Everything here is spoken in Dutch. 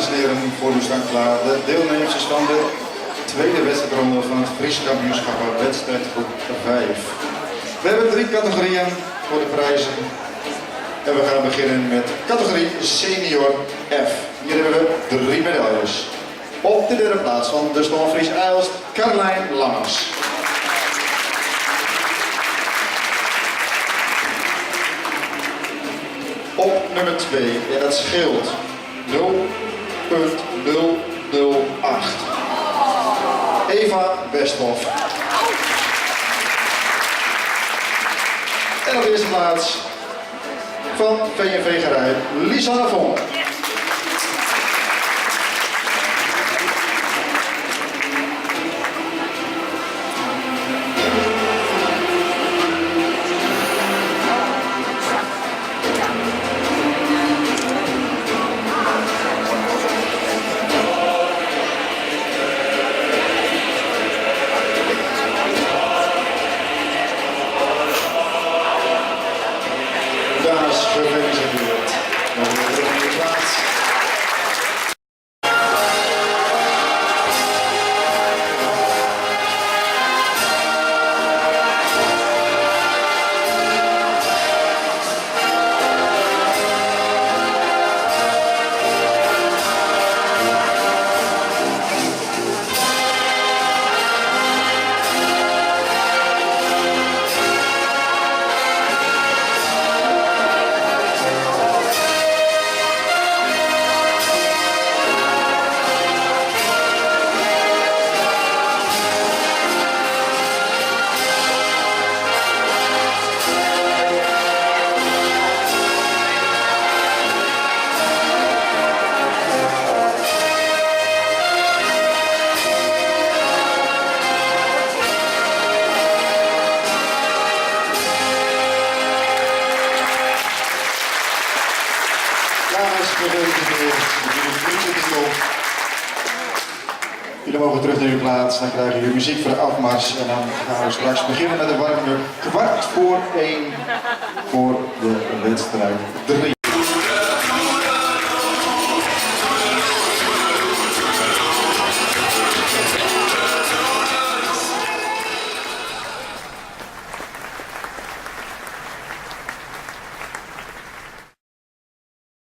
en heren, voor u staan klaar de deelnemers van de tweede wedstrijdronde van het Friese kampioenschap, wedstrijdgroep 5. We hebben 3 categorieën voor de prijzen. En we gaan beginnen met categorie Senior F. Hier hebben we 3 medailles. Op de derde plaats van de Stormfries Ijlst, Carlijn Lammers. Op nummer 2, en dat scheelt 0,008. Eva Westhoff. En op de eerste plaats van VNV Gerij, Lisanne Vonk. Dames, gefeliciteerd. Dan weer terug in de plaats. Jullie mogen terug naar uw plaats, dan krijgen jullie muziek voor de afmars en dan gaan we straks beginnen met de warming-up 1:15 voor de wedstrijd 3.